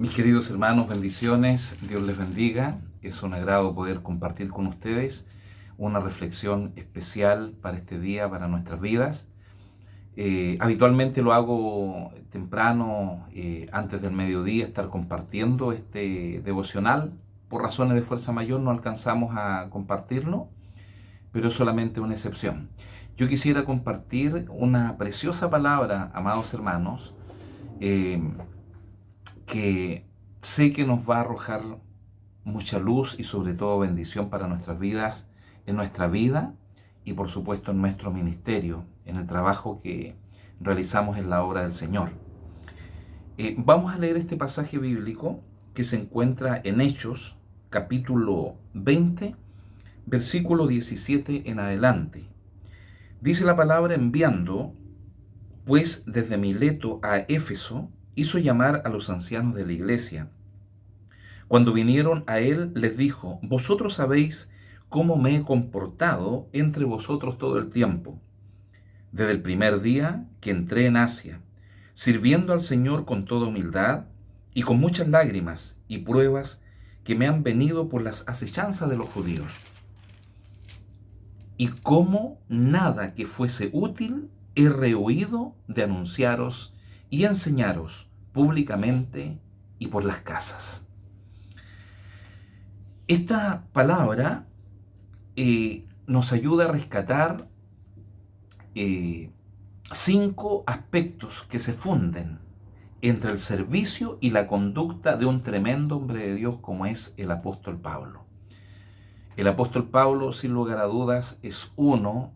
Mis queridos hermanos, bendiciones, Dios les bendiga. Es un agrado poder compartir con ustedes una reflexión especial para este día, para nuestras vidas. Habitualmente lo hago temprano, antes del mediodía, estar compartiendo este devocional. Por razones de fuerza mayor no alcanzamos a compartirlo, pero es solamente una excepción. Yo quisiera compartir una preciosa palabra, amados hermanos, eh, que sé que nos va a arrojar mucha luz y sobre todo bendición para nuestras vidas, en nuestra vida y por supuesto en nuestro ministerio, en el trabajo que realizamos en la obra del Señor. Vamos a leer este pasaje bíblico que se encuentra en Hechos, capítulo 20, versículo 17 en adelante. Dice la palabra: enviando, pues, desde Mileto a Éfeso, hizo llamar a los ancianos de la iglesia. Cuando vinieron a él, les dijo: vosotros sabéis cómo me he comportado entre vosotros todo el tiempo, desde el primer día que entré en Asia, sirviendo al Señor con toda humildad y con muchas lágrimas y pruebas que me han venido por las asechanzas de los judíos. Y cómo nada que fuese útil he rehuido de anunciaros y enseñaros públicamente y por las casas. Esta palabra nos ayuda a rescatar 5 aspectos que se funden entre el servicio y la conducta de un tremendo hombre de Dios como es el apóstol Pablo. El apóstol Pablo, sin lugar a dudas, es uno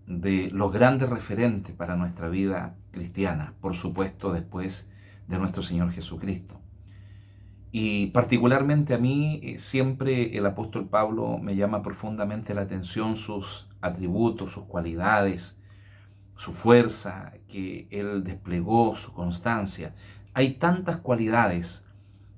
de los grandes referentes para nuestra vida cristiana, por supuesto después de nuestro Señor Jesucristo. Y particularmente a mí, siempre el apóstol Pablo me llama profundamente la atención sus atributos, sus cualidades, su fuerza que él desplegó, su constancia. Hay tantas cualidades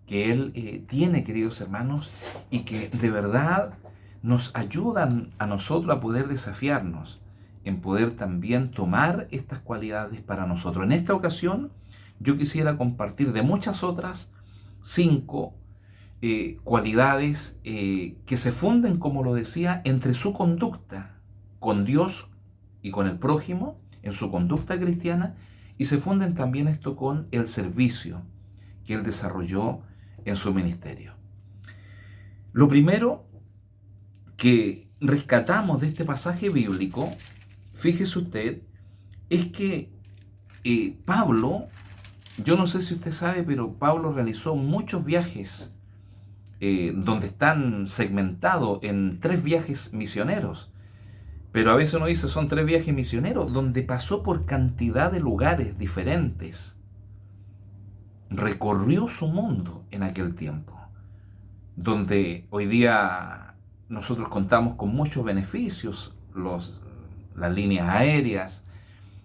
que él tiene, queridos hermanos, y que de verdad nos ayudan a nosotros a poder desafiarnos, en poder también tomar estas cualidades para nosotros. En esta ocasión yo quisiera compartir de muchas otras 5 cualidades que se funden, como lo decía, entre su conducta con Dios y con el prójimo, en su conducta cristiana, y se funden también esto con el servicio que él desarrolló en su ministerio. Lo primero que rescatamos de este pasaje bíblico, fíjese usted, es que Pablo, yo no sé si usted sabe, pero Pablo realizó muchos viajes donde están segmentados en 3 viajes misioneros. Pero a veces uno dice son 3 viajes misioneros, donde pasó por cantidad de lugares diferentes. Recorrió su mundo en aquel tiempo, donde hoy día nosotros contamos con muchos beneficios, las líneas aéreas,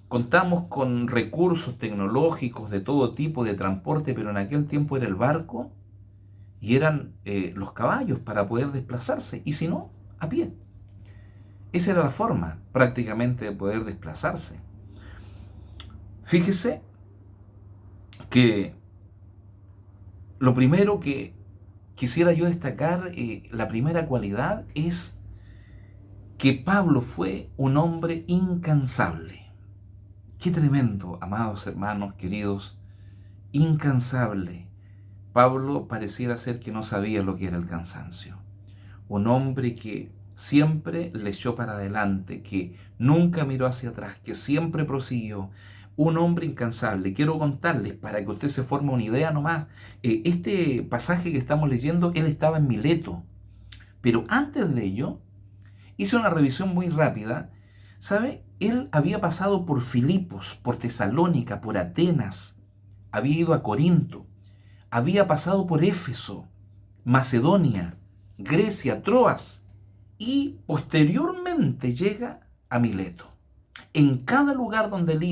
contamos con recursos tecnológicos de todo tipo de transporte, pero en aquel tiempo era el barco y eran los caballos para poder desplazarse, y si no, a pie. Esa era la forma prácticamente de poder desplazarse. Fíjese que lo primero que quisiera yo destacar, la primera cualidad, es que Pablo fue un hombre incansable. Qué tremendo, amados hermanos queridos, incansable. Pablo pareciera ser que no sabía lo que era el cansancio. Un hombre que siempre le echó para adelante, que nunca miró hacia atrás, que siempre prosiguió. Un hombre incansable. Quiero contarles, para que usted se forme una idea nomás, este pasaje que estamos leyendo, él estaba en Mileto. Pero antes de ello, hice una revisión muy rápida. ¿Sabe? Él había pasado por Filipos, por Tesalónica, por Atenas, había ido a Corinto, había pasado por Éfeso, Macedonia, Grecia, Troas, y posteriormente llega a Mileto. En cada lugar donde él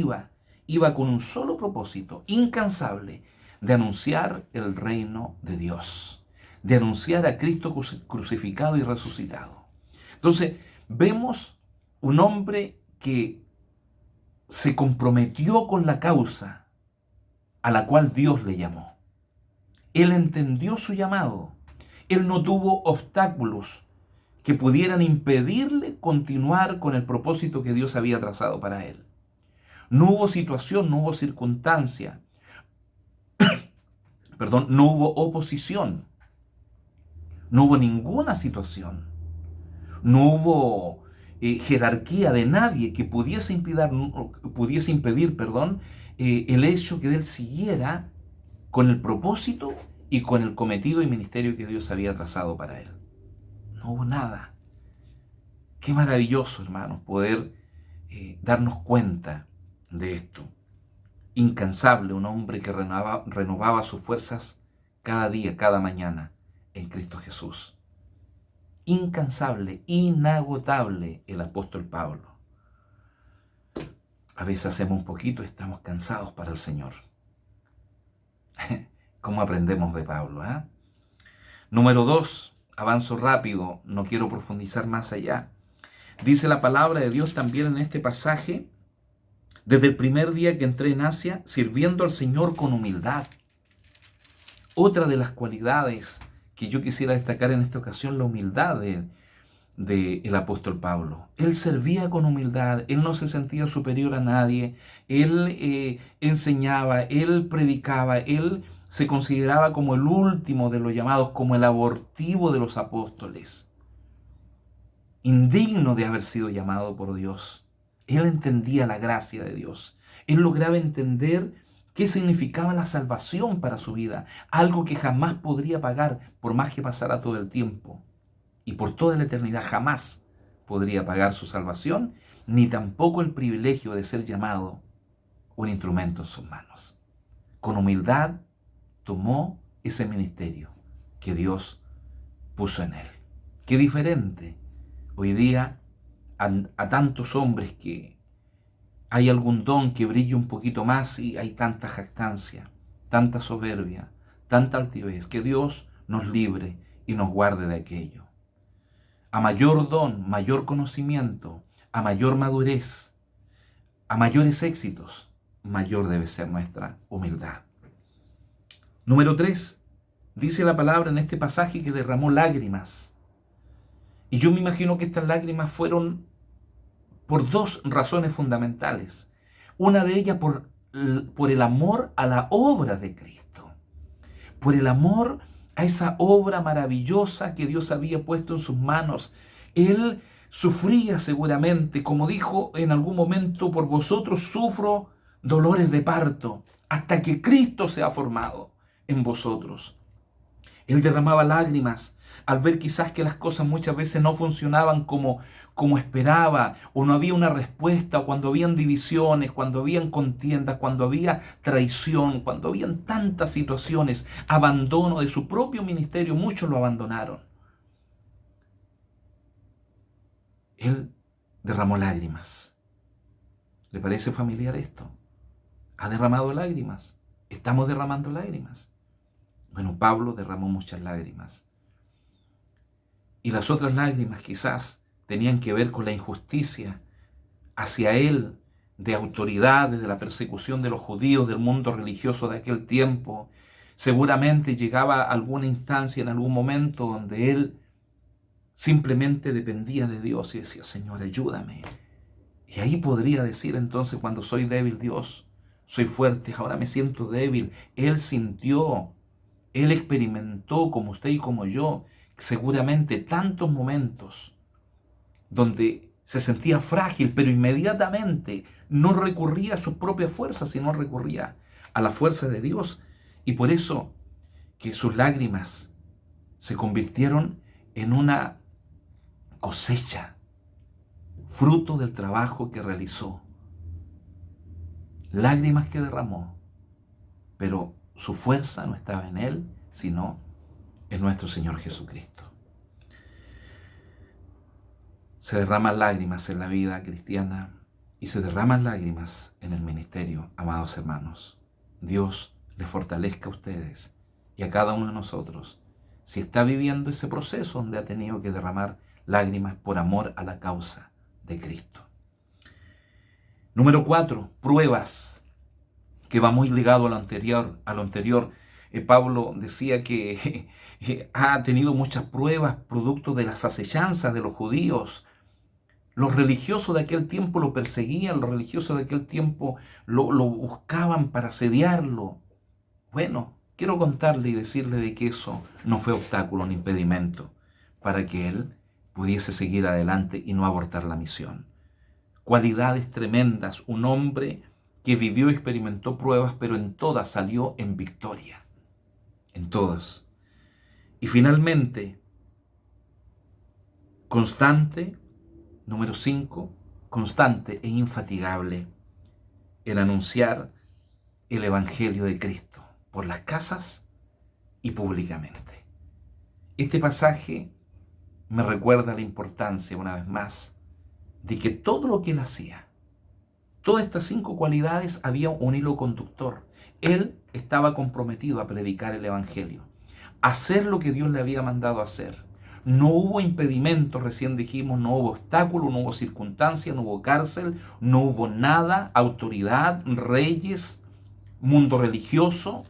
iba con un solo propósito, incansable, de anunciar el reino de Dios, de anunciar a Cristo crucificado y resucitado. Entonces, vemos un hombre que se comprometió con la causa a la cual Dios le llamó. Él entendió su llamado. Él no tuvo obstáculos que pudieran impedirle continuar con el propósito que Dios había trazado para él. No hubo situación, no hubo circunstancia, no hubo oposición, no hubo ninguna situación, no hubo jerarquía de nadie que pudiese impedir, el hecho que él siguiera con el propósito y con el cometido y ministerio que Dios había trazado para él. No hubo nada. Qué maravilloso, hermanos, poder darnos cuenta de esto. Incansable, un hombre que renovaba sus fuerzas cada día, cada mañana en Cristo Jesús. Incansable, inagotable el apóstol Pablo. A veces hacemos un poquito y estamos cansados para el Señor. ¿Cómo aprendemos de Pablo? Número 2, avanzo rápido, no quiero profundizar más allá. Dice la palabra de Dios también en este pasaje: desde el primer día que entré en Asia, sirviendo al Señor con humildad. Otra de las cualidades que yo quisiera destacar en esta ocasión, la humildad del apóstol Pablo. Él servía con humildad, él no se sentía superior a nadie, él enseñaba, él predicaba, él se consideraba como el último de los llamados, como el abortivo de los apóstoles, indigno de haber sido llamado por Dios. Él entendía la gracia de Dios, él lograba entender qué significaba la salvación para su vida, algo que jamás podría pagar por más que pasara todo el tiempo. Y por toda la eternidad jamás podría pagar su salvación, ni tampoco el privilegio de ser llamado un instrumento en sus manos. Con humildad tomó ese ministerio que Dios puso en él. Qué diferente hoy día a tantos hombres que hay algún don que brille un poquito más y hay tanta jactancia, tanta soberbia, tanta altivez. Que Dios nos libre y nos guarde de aquello. A mayor don, mayor conocimiento, a mayor madurez, a mayores éxitos, mayor debe ser nuestra humildad. Número 3, dice la palabra en este pasaje que derramó lágrimas. Y yo me imagino que estas lágrimas fueron por 2 razones fundamentales. Una de ellas por el amor a la obra de Cristo, por el amor a esa obra maravillosa que Dios había puesto en sus manos. Él sufría seguramente, como dijo en algún momento: por vosotros sufro dolores de parto, hasta que Cristo sea formado en vosotros. Él derramaba lágrimas al ver quizás que las cosas muchas veces no funcionaban como esperaba, o no había una respuesta, o cuando habían divisiones, cuando habían contiendas, cuando había traición, cuando habían tantas situaciones, abandono de su propio ministerio, muchos lo abandonaron. Él derramó lágrimas. ¿Le parece familiar esto? ¿Ha derramado lágrimas? ¿Estamos derramando lágrimas? Bueno, Pablo derramó muchas lágrimas. Y las otras lágrimas quizás tenían que ver con la injusticia hacia él, de autoridades, de la persecución de los judíos, del mundo religioso de aquel tiempo. Seguramente llegaba a alguna instancia en algún momento donde él simplemente dependía de Dios y decía: Señor, ayúdame. Y ahí podría decir entonces: cuando soy débil, Dios, soy fuerte, ahora me siento débil. Él sintió, él experimentó, como usted y como yo, seguramente tantos momentos donde se sentía frágil, pero inmediatamente no recurría a sus propias fuerzas, sino recurría a la fuerza de Dios. Y por eso que sus lágrimas se convirtieron en una cosecha, fruto del trabajo que realizó. Lágrimas que derramó, pero su fuerza no estaba en él, sino en nuestro Señor Jesucristo. Se derraman lágrimas en la vida cristiana y se derraman lágrimas en el ministerio, amados hermanos. Dios les fortalezca a ustedes y a cada uno de nosotros si está viviendo ese proceso donde ha tenido que derramar lágrimas por amor a la causa de Cristo. Número 4, pruebas, que va muy ligado a lo anterior. Pablo decía que ha tenido muchas pruebas producto de las acechanzas de los judíos. Los religiosos de aquel tiempo lo perseguían, los religiosos de aquel tiempo lo buscaban para asediarlo. Bueno, quiero contarle y decirle de que eso no fue obstáculo ni impedimento para que él pudiese seguir adelante y no abortar la misión. Cualidades tremendas, un hombre que vivió y experimentó pruebas, pero en todas salió en victoria. En todas. Y finalmente, constante, número 5, constante e infatigable en anunciar el Evangelio de Cristo por las casas y públicamente. Este pasaje me recuerda la importancia, una vez más, de que todo lo que él hacía, todas estas 5 cualidades, había un hilo conductor. Él estaba comprometido a predicar el Evangelio, a hacer lo que Dios le había mandado hacer. No hubo impedimento, recién dijimos, no hubo obstáculo, no hubo circunstancia, no hubo cárcel, no hubo nada, autoridad, reyes, mundo religioso,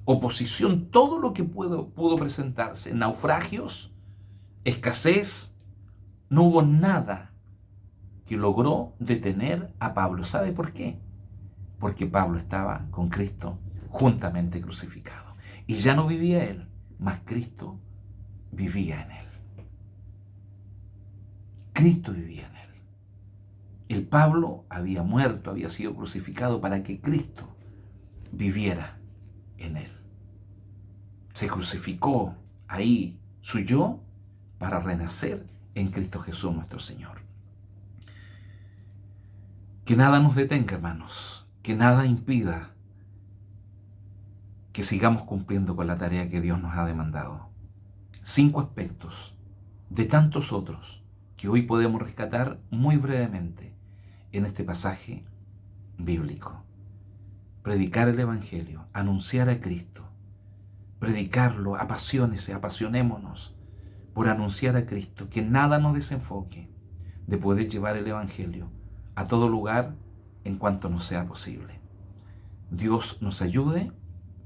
oposición, todo lo que pudo presentarse, naufragios, escasez, no hubo nada que logró detener a Pablo. ¿Sabe por qué? Porque Pablo estaba con Cristo juntamente crucificado. Y ya no vivía él, mas Cristo vivía en él. Cristo vivía en él. El Pablo había muerto, había sido crucificado para que Cristo viviera en él. Se crucificó ahí su yo para renacer en Cristo Jesús nuestro Señor. Que nada nos detenga, hermanos, que nada impida que sigamos cumpliendo con la tarea que Dios nos ha demandado. 5 aspectos de tantos otros que hoy podemos rescatar muy brevemente en este pasaje bíblico. Predicar el Evangelio, anunciar a Cristo, predicarlo, apasionese, apasionémonos por anunciar a Cristo, que nada nos desenfoque de poder llevar el Evangelio a todo lugar en cuanto nos sea posible. Dios nos ayude,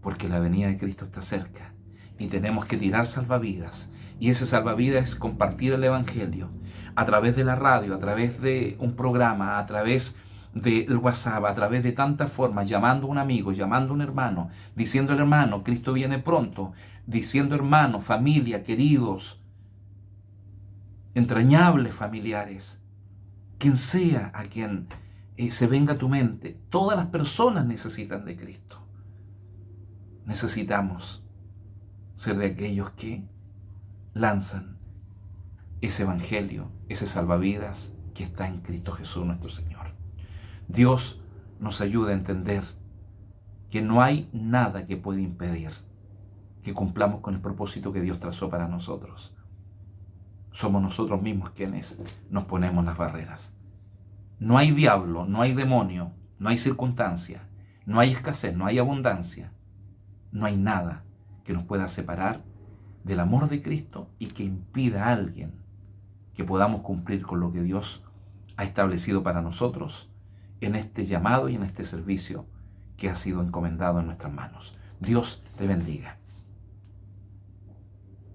porque la venida de Cristo está cerca y tenemos que tirar salvavidas, y ese salvavidas es compartir el Evangelio a través de la radio, a través de un programa, a través del WhatsApp, a través de tantas formas, llamando a un amigo, llamando a un hermano, diciendo al hermano, Cristo viene pronto, diciendo hermano, familia, queridos, entrañables familiares, quien sea a quien se venga a tu mente, todas las personas necesitan de Cristo. Necesitamos ser de aquellos que lanzan ese evangelio, ese salvavidas que está en Cristo Jesús nuestro Señor. Dios nos ayuda a entender que no hay nada que pueda impedir que cumplamos con el propósito que Dios trazó para nosotros. Somos nosotros mismos quienes nos ponemos las barreras. No hay diablo, no hay demonio, no hay circunstancia, no hay escasez, no hay abundancia, no hay nada que nos pueda separar del amor de Cristo y que impida a alguien que podamos cumplir con lo que Dios ha establecido para nosotros en este llamado y en este servicio que ha sido encomendado en nuestras manos. Dios te bendiga.